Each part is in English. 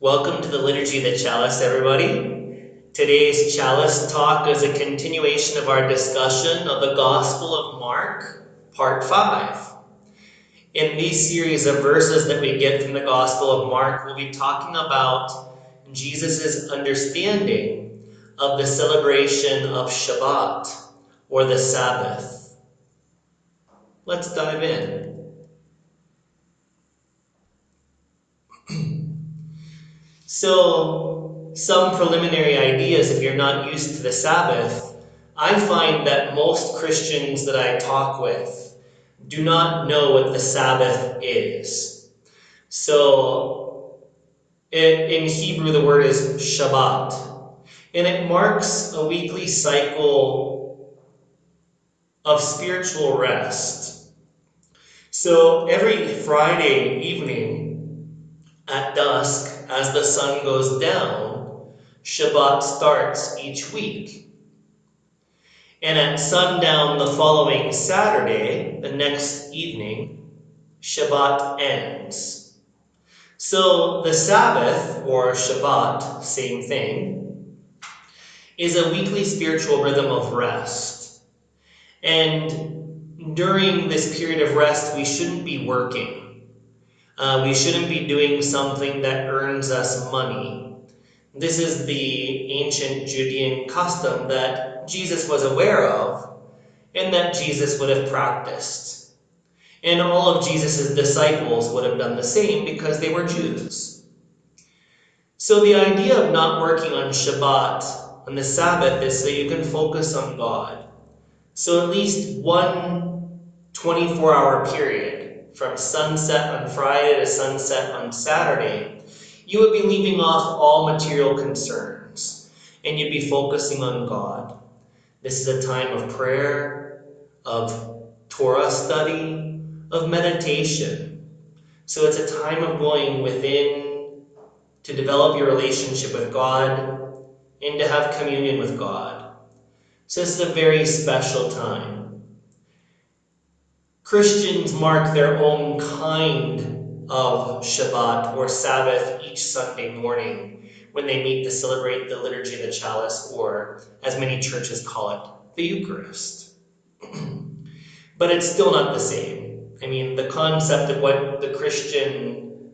Welcome to the Liturgy of the Chalice, everybody. Today's Chalice talk is a continuation of our discussion of the Gospel of Mark, Part 5. In these series of verses that we get from the Gospel of Mark, we'll be talking about Jesus' understanding of the celebration of Shabbat, or the Sabbath. Let's dive in. So, some preliminary ideas if you're not used to the Sabbath. I find that most Christians that I talk with do not know what the Sabbath is. So, in Hebrew, the word is Shabbat, and it marks a weekly cycle of spiritual rest. So, every Friday evening at dusk, as the sun goes down, Shabbat starts each week. And at sundown the following Saturday, the next evening, Shabbat ends. So the Sabbath, or Shabbat, same thing, is a weekly spiritual rhythm of rest. And during this period of rest, we shouldn't be working. We shouldn't be doing something that earns us money. This is the ancient Judean custom that Jesus was aware of and that Jesus would have practiced. And all of Jesus' disciples would have done the same because they were Jews. So the idea of not working on Shabbat, on the Sabbath, is so you can focus on God. So at least one 24-hour period, from sunset on Friday to sunset on Saturday, you would be leaving off all material concerns, and you'd be focusing on God. This is a time of prayer, of Torah study, of meditation. So it's a time of going within to develop your relationship with God and to have communion with God. So this is a very special time. Christians mark their own kind of Shabbat or Sabbath each Sunday morning when they meet to celebrate the Liturgy of the Chalice, or as many churches call it, the Eucharist. But it's still not the same. I mean, the concept of what the Christian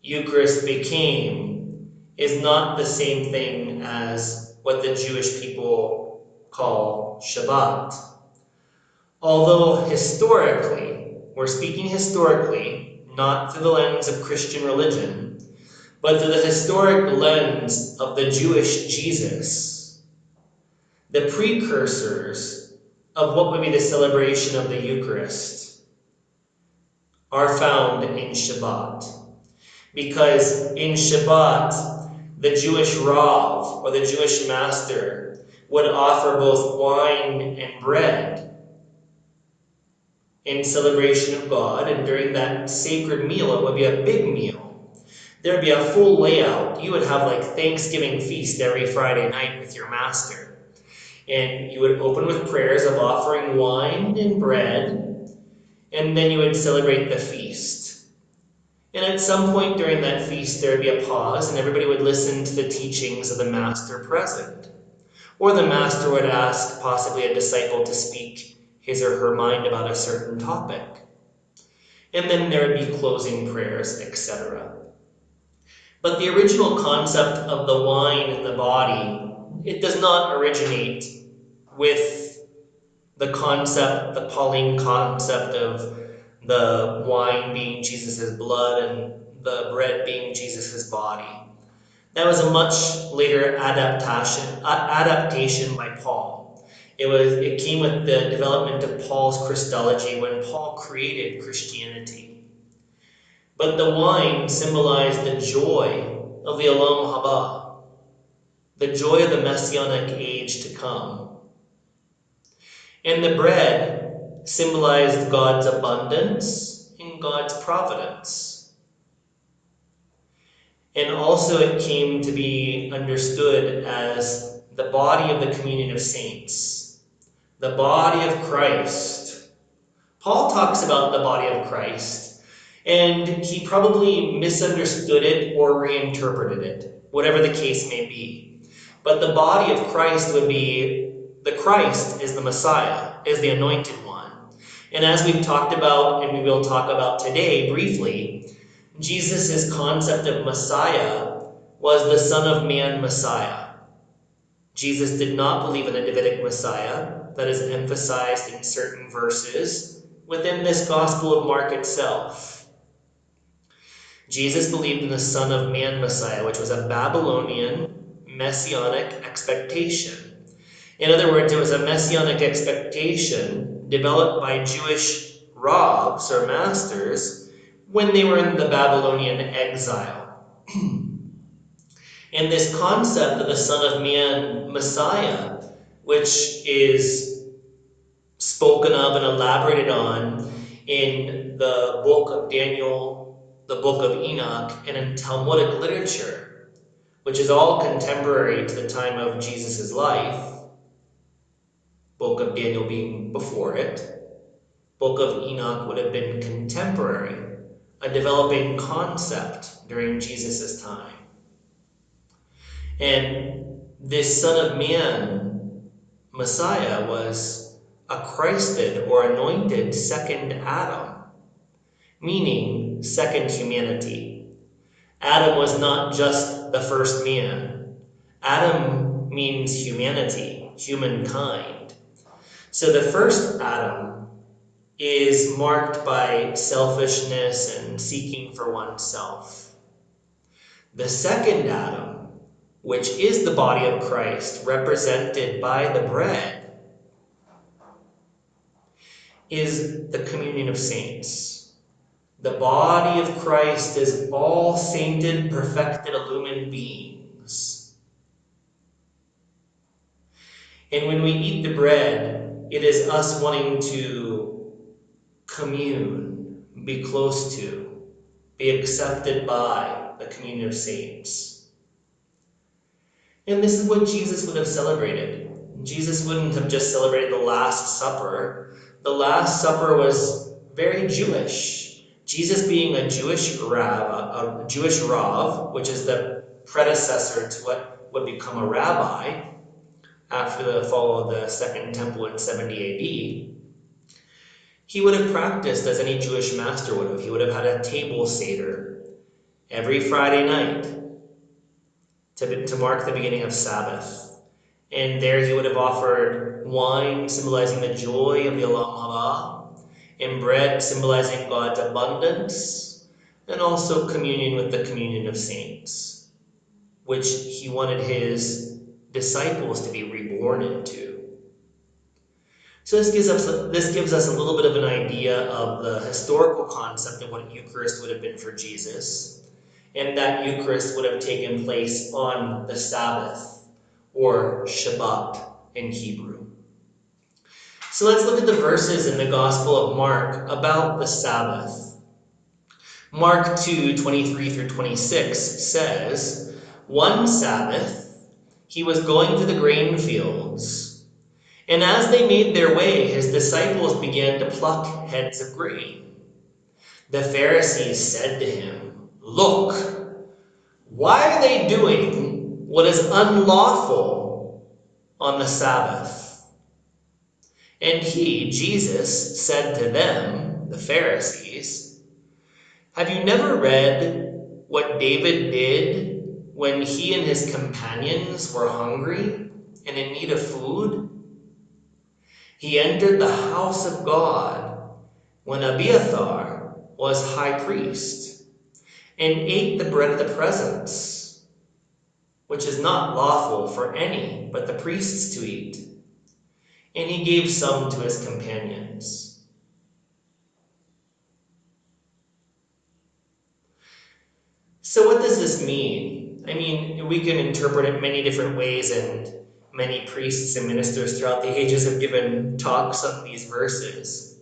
Eucharist became is not the same thing as what the Jewish people call Shabbat. Although historically, we're speaking historically, not through the lens of Christian religion, but through the historic lens of the Jewish Jesus, the precursors of what would be the celebration of the Eucharist are found in Shabbat. Because in Shabbat, the Jewish Rav, or the Jewish master, would offer both wine and bread in celebration of God, and during that sacred meal, it would be a big meal. There would be a full layout. You would have like Thanksgiving feast every Friday night with your master. And you would open with prayers of offering wine and bread, and then you would celebrate the feast. And at some point during that feast, there would be a pause, and everybody would listen to the teachings of the master present. Or the master would ask possibly a disciple to speak his or her mind about a certain topic. And then there would be closing prayers, etc. But the original concept of the wine and the body, it does not originate with the concept, the Pauline concept of the wine being Jesus' blood and the bread being Jesus' body. That was a much later adaptation by Paul. It came with the development of Paul's Christology when Paul created Christianity. But the wine symbolized the joy of the Olam Haba, the joy of the Messianic age to come. And the bread symbolized God's abundance and God's providence. And also it came to be understood as the body of the communion of saints. The body of Christ. Paul talks about the body of Christ, And he probably misunderstood it or reinterpreted it, whatever the case may be. But the body of Christ would be, the Christ is the Messiah, is the anointed one. And as we've talked about, and we will talk about today briefly, Jesus' concept of Messiah was the Son of Man Messiah. Jesus did not believe in a Davidic Messiah that is emphasized in certain verses within this Gospel of Mark itself. Jesus believed in the Son of Man Messiah, which was a Babylonian messianic expectation. In other words, it was a messianic expectation developed by Jewish rabbis or masters when they were in the Babylonian exile. And this concept of the Son of Man Messiah, which is spoken of and elaborated on in the book of Daniel, the book of Enoch, and in Talmudic literature, which is all contemporary to the time of Jesus' life, book of Daniel being before it, book of Enoch would have been contemporary, a developing concept during Jesus' time. And this Son of Man, Messiah, was a Christed or anointed second Adam, meaning second humanity. Adam was not just the first man. Adam means humanity, humankind. So the first Adam is marked by selfishness and seeking for oneself. The second Adam, which is the body of Christ, represented by the bread, is the communion of saints. The body of Christ is all sainted, perfected, illumined beings. And when we eat the bread, it is us wanting to commune, be close to, be accepted by the communion of saints. And this is what Jesus would have celebrated. Jesus wouldn't have just celebrated the Last Supper. The Last Supper was very Jewish. Jesus being a Jewish Rav, which is the predecessor to what would become a rabbi after the fall of the Second Temple in 70 AD, he would have practiced as any Jewish master would have. He would have had a table seder every Friday night to mark the beginning of Sabbath. And there he would have offered wine symbolizing the joy of the Olam Haba, and bread symbolizing God's abundance, and also communion with the communion of saints, which he wanted his disciples to be reborn into. So this gives us a little bit of an idea of the historical concept of what Eucharist would have been for Jesus. And that Eucharist would have taken place on the Sabbath, or Shabbat in Hebrew. So let's look at the verses in the Gospel of Mark about the Sabbath. Mark 2:23-26 says, "One Sabbath, he was going to the grain fields, and as they made their way, his disciples began to pluck heads of grain. The Pharisees said to him, 'Look, why are they doing what is unlawful on the Sabbath?' And he, Jesus, said to them," the Pharisees, "have you never read what David did when he and his companions were hungry and in need of food? He entered the house of God when Abiathar was high priest, and ate the bread of the presence, which is not lawful for any but the priests to eat. And he gave some to his companions." So what does this mean? I mean, we can interpret it many different ways, and many priests and ministers throughout the ages have given talks on these verses.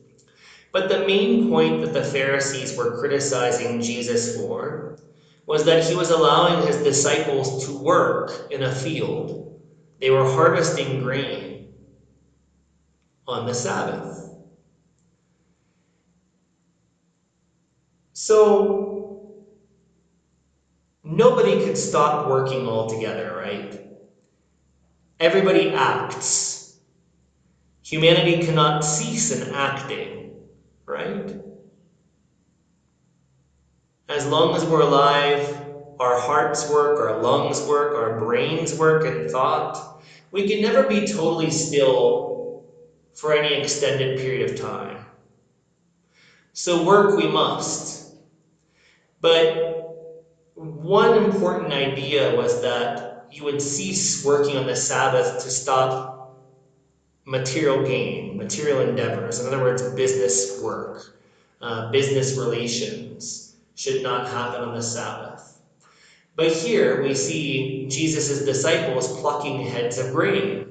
But the main point that the Pharisees were criticizing Jesus for was that he was allowing his disciples to work in a field. They were harvesting grain on the Sabbath. So nobody could stop working altogether, right? Everybody acts. Humanity cannot cease in acting, right? As long as we're alive, our hearts work, our lungs work, our brains work in thought. We can never be totally still for any extended period of time. So work we must. But one important idea was that you would cease working on the Sabbath to stop material gain, material endeavors. In other words, business work, business relations should not happen on the Sabbath. But here we see Jesus' disciples plucking heads of grain,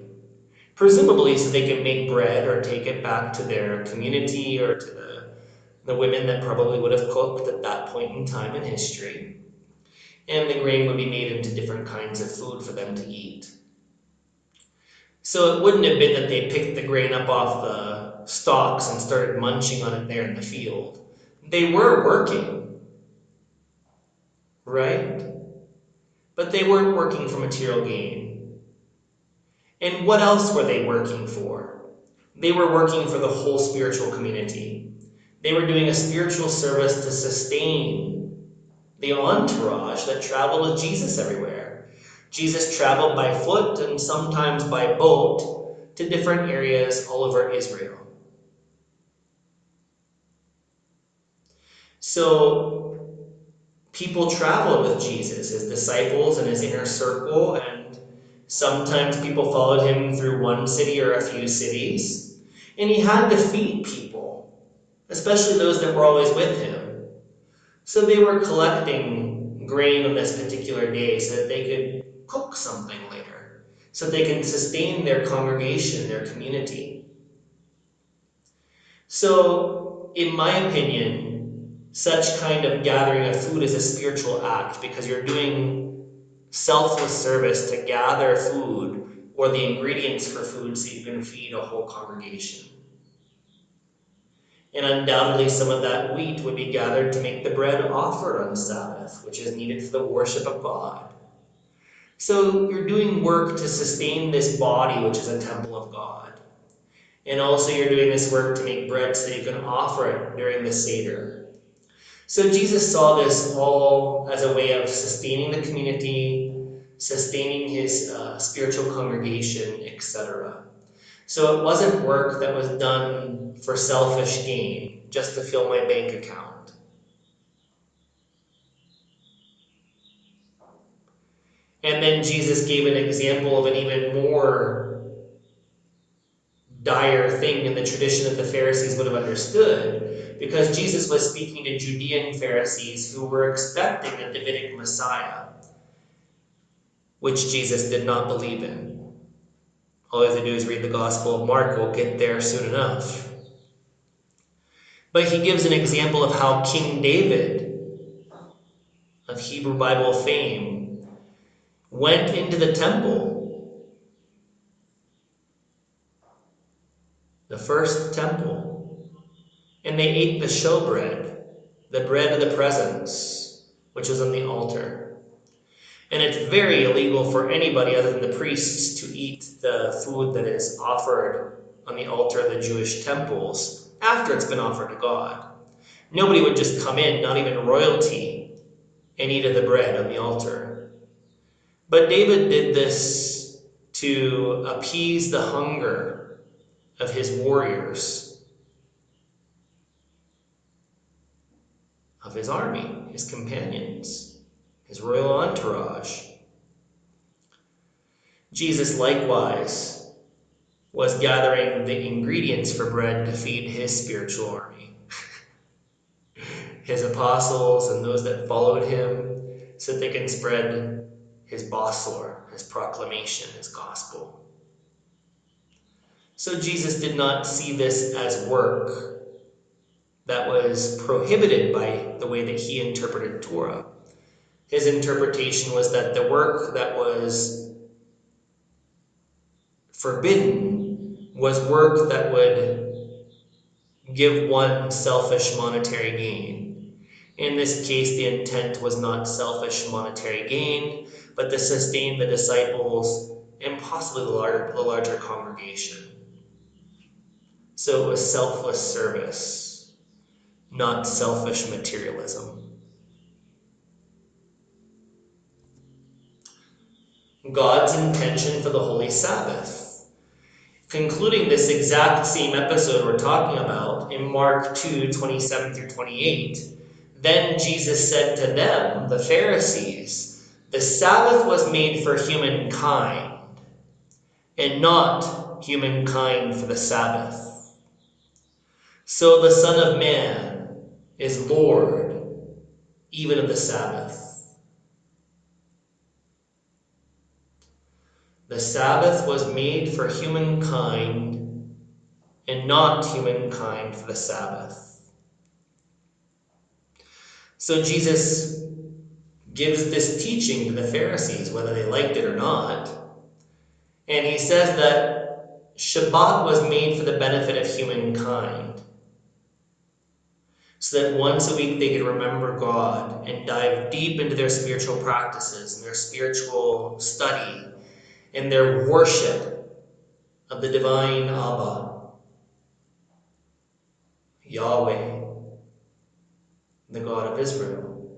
presumably so they can make bread or take it back to their community or to the women that probably would have cooked at that point in time in history. And the grain would be made into different kinds of food for them to eat. So it wouldn't have been that they picked the grain up off the stalks and started munching on it there in the field. They were working, right? But they weren't working for material gain. And what else were they working for? They were working for the whole spiritual community. They were doing a spiritual service to sustain the entourage that traveled with Jesus everywhere. Jesus traveled by foot and sometimes by boat to different areas all over Israel. So people traveled with Jesus, his disciples and his inner circle, and sometimes people followed him through one city or a few cities. And he had to feed people, especially those that were always with him. So they were collecting grain on this particular day so that they could cook something later, so they can sustain their congregation, their community. So, in my opinion, such kind of gathering of food is a spiritual act because you're doing selfless service to gather food or the ingredients for food so you can feed a whole congregation. And undoubtedly some of that wheat would be gathered to make the bread offered on Sabbath, which is needed for the worship of God. So you're doing work to sustain this body, which is a temple of God. And also you're doing this work to make bread so you can offer it during the Seder. So Jesus saw this all as a way of sustaining the community, sustaining his spiritual congregation, etc. So it wasn't work that was done for selfish gain, just to fill my bank account. And then Jesus gave an example of an even more dire thing in the tradition that the Pharisees would have understood, because Jesus was speaking to Judean Pharisees who were expecting a Davidic Messiah, which Jesus did not believe in. All you have to do is read the Gospel of Mark. We'll get there soon enough. But he gives an example of how King David, of Hebrew Bible fame, went into the temple, the first temple, and they ate the showbread, the bread of the presence, which was on the altar. And it's very illegal for anybody other than the priests to eat the food that is offered on the altar of the Jewish temples after it's been offered to God. Nobody would just come in, not even royalty, and eat of the bread on the altar. But David did this to appease the hunger of his warriors, of his army, his companions, his royal entourage. Jesus likewise was gathering the ingredients for bread to feed his spiritual army, his apostles and those that followed him, so that they can spread his basor, his proclamation, his gospel. So Jesus did not see this as work that was prohibited by the way that he interpreted Torah. His interpretation was that the work that was forbidden was work that would give one selfish monetary gain. In this case, the intent was not selfish monetary gain, but to sustain the disciples and possibly the larger congregation. So it was selfless service, not selfish materialism. God's intention for the Holy Sabbath. Concluding this exact same episode we're talking about in Mark 2:27 through 28, then Jesus said to them, the Pharisees, the Sabbath was made for humankind, and not humankind for the Sabbath. So the Son of Man is Lord, even of the Sabbath. The Sabbath was made for humankind, and not humankind for the Sabbath. So Jesus gives this teaching to the Pharisees, whether they liked it or not. And he says that Shabbat was made for the benefit of humankind, so that once a week they could remember God and dive deep into their spiritual practices and their spiritual study and their worship of the divine Abba, Yahweh, the God of Israel.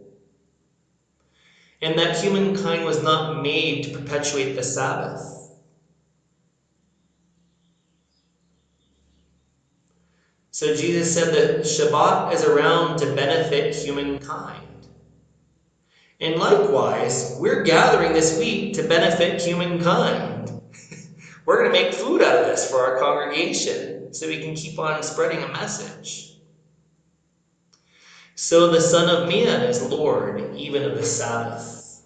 And that humankind was not made to perpetuate the Sabbath. So Jesus said that Shabbat is around to benefit humankind. And likewise, we're gathering this week to benefit humankind. We're going to make food out of this for our congregation so we can keep on spreading a message. So the Son of Man is Lord, even of the Sabbath.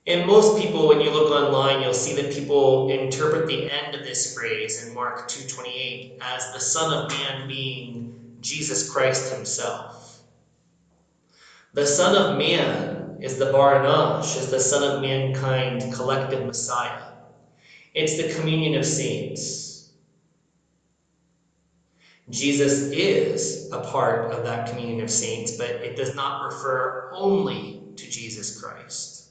And most people, when you look online, you'll see that people interpret the end of this phrase in Mark 2:28 as the Son of Man being Jesus Christ himself. The Son of Man is the Baranash, is the Son of Mankind collective Messiah. It's the communion of saints. Jesus is a part of that communion of saints, but it does not refer only to Jesus Christ.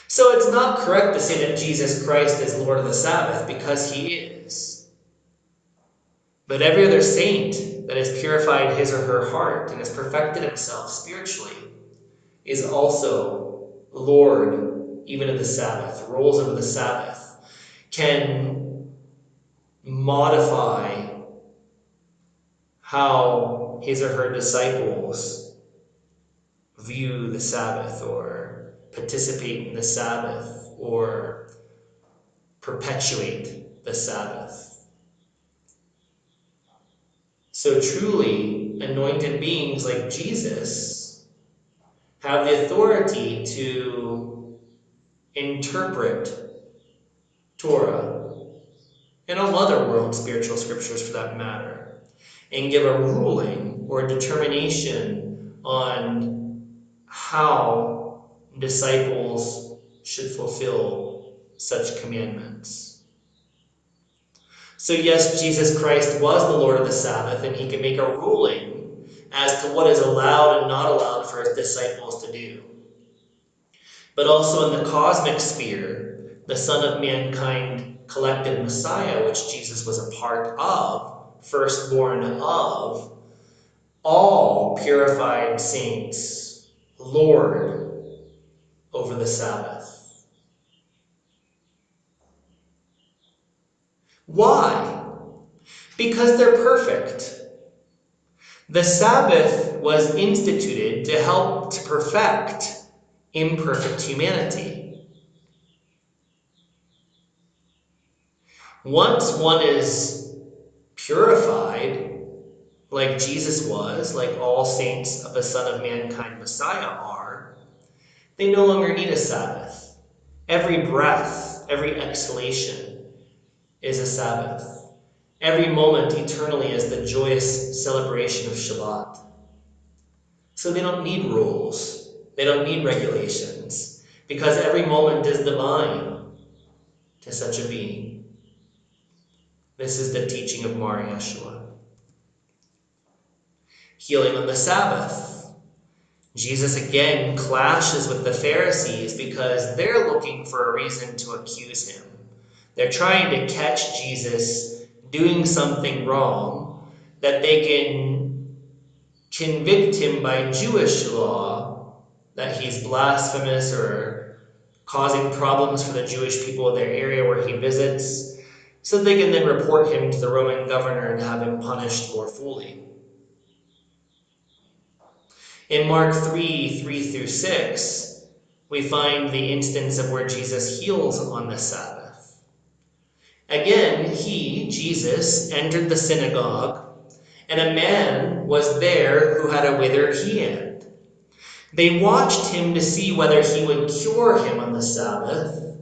So it's not correct to say that Jesus Christ is Lord of the Sabbath, because he is. But every other saint that has purified his or her heart and has perfected himself spiritually is also Lord, even of the Sabbath, rules over the Sabbath, can modify how his or her disciples view the Sabbath or participate in the Sabbath or perpetuate the Sabbath. So truly, anointed beings like Jesus have the authority to interpret Torah and all other world spiritual scriptures for that matter, and give a ruling or a determination on how disciples should fulfill such commandments. So yes, Jesus Christ was the Lord of the Sabbath, and he can make a ruling as to what is allowed and not allowed for his disciples to do. But also in the cosmic sphere, the Son of Mankind collective Messiah, which Jesus was a part of, firstborn of, all purified saints, Lord over the Sabbath. Why? Because they're perfect. The Sabbath was instituted to help to perfect imperfect humanity. Once one is purified, like Jesus was, like all saints of the Son of Mankind Messiah are, they no longer need a Sabbath. Every breath, every exhalation is a Sabbath. Every moment eternally is the joyous celebration of Shabbat. So they don't need rules. They don't need regulations, because every moment is divine to such a being. This is the teaching of Mar Yeshua. healing on the Sabbath. Jesus again clashes with the Pharisees because they're looking for a reason to accuse him. They're trying to catch Jesus doing something wrong that they can convict him by Jewish law that he's blasphemous or causing problems for the Jewish people in their area where he visits, so they can then report him to the Roman governor and have him punished more fully. In Mark 3:3-6, we find the instance of where Jesus heals on the Sabbath. Again, Jesus, entered the synagogue, and a man was there who had a withered hand. They watched him to see whether he would cure him on the Sabbath,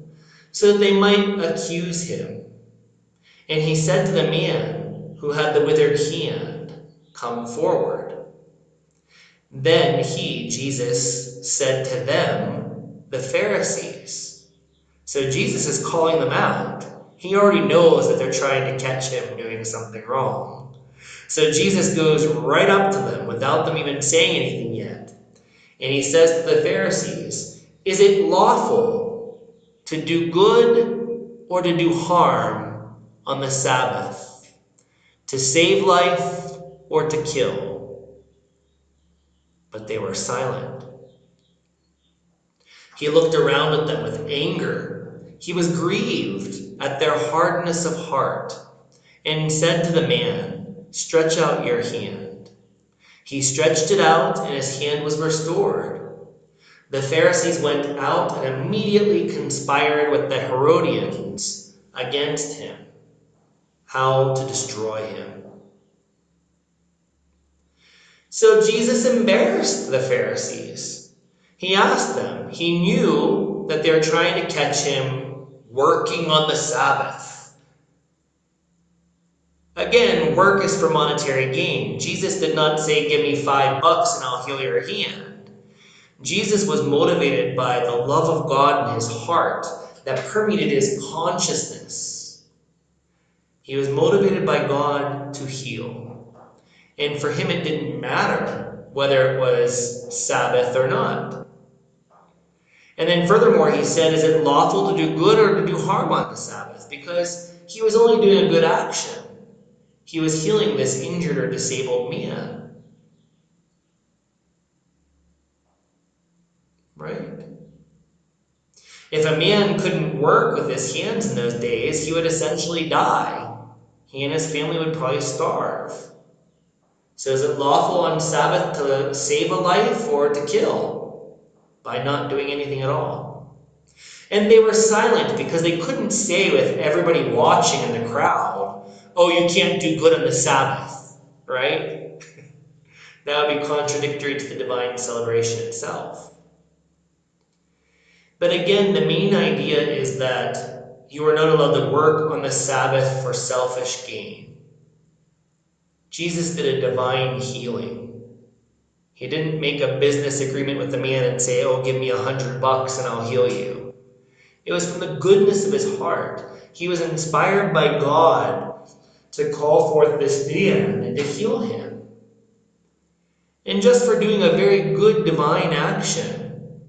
so that they might accuse him. And he said to the man who had the withered hand, "Come forward." Then Jesus, said to them, the Pharisees. So Jesus is calling them out. He already knows that they're trying to catch him doing something wrong. So Jesus goes right up to them without them even saying anything yet. And he says to the Pharisees, "Is it lawful to do good or to do harm on the Sabbath? To save life or to kill?" But they were silent. He looked around at them with anger. He was grieved at their hardness of heart and said to the man, "Stretch out your hand." He stretched it out, and his hand was restored. The Pharisees went out and immediately conspired with the Herodians against him, how to destroy him. So Jesus embarrassed the Pharisees. He asked them. He knew that they were trying to catch him working on the Sabbath. Again, work is for monetary gain. Jesus did not say, "Give me $5 and I'll heal your hand." Jesus was motivated by the love of God in his heart that permeated his consciousness. He was motivated by God to heal. And for him, it didn't matter whether it was Sabbath or not. And then furthermore, he said, is it lawful to do good or to do harm on the Sabbath? Because he was only doing a good action. He was healing this injured or disabled man. Right? If a man couldn't work with his hands in those days, he would essentially die. He and his family would probably starve. So is it lawful on Sabbath to save a life or to kill by not doing anything at all? And they were silent because they couldn't say with everybody watching in the crowd, "Oh, you can't do good on the Sabbath," right? That would be contradictory to the divine celebration itself. But again, the main idea is that you are not allowed to work on the Sabbath for selfish gain. Jesus did a divine healing. He didn't make a business agreement with the man and say, "Oh, give me $100 and I'll heal you." It was from the goodness of his heart. He was inspired by God to call forth this man and to heal him. And just for doing a very good divine action,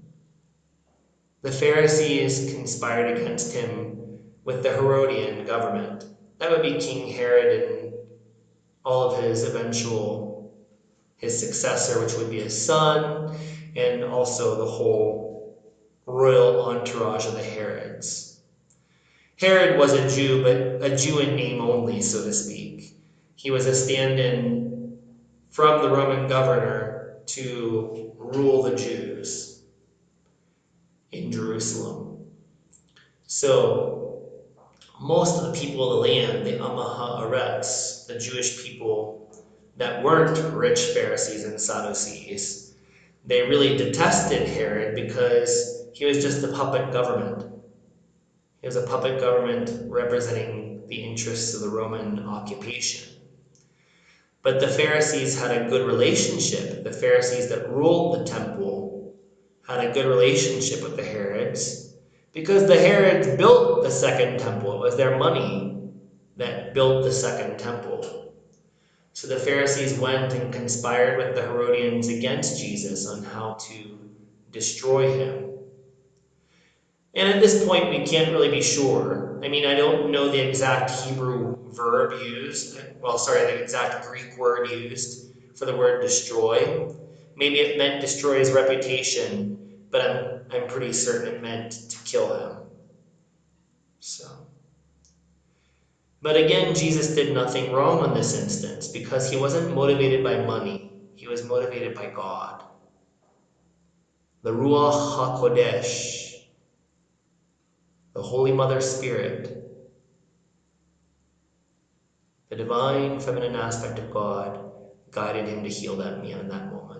the Pharisees conspired against him with the Herodian government. That would be King Herod and all of his successor, which would be his son, and also the whole royal entourage of the Herods. Herod was a Jew, but a Jew in name only, so to speak. He was a stand-in from the Roman governor to rule the Jews in Jerusalem. So most of the people of the land, the Amaharetz, the Jewish people that weren't rich Pharisees and Sadducees, they really detested Herod because he was just a puppet government. He was a puppet government representing the interests of the Roman occupation. But the Pharisees had a good relationship. The Pharisees that ruled the temple had a good relationship with the Herods because the Herods built the second temple. It was their money that built the second temple. So the Pharisees went and conspired with the Herodians against Jesus on how to destroy him. And at this point, we can't really be sure. I mean, I don't know the exact Hebrew verb used. The exact Greek word used for the word destroy. Maybe it meant destroy his reputation, but I'm pretty certain it meant to kill him. But again, Jesus did nothing wrong in this instance because he wasn't motivated by money. He was motivated by God. The Ruach HaKodesh, the Holy Mother Spirit, the divine feminine aspect of God, guided him to heal that man in that moment.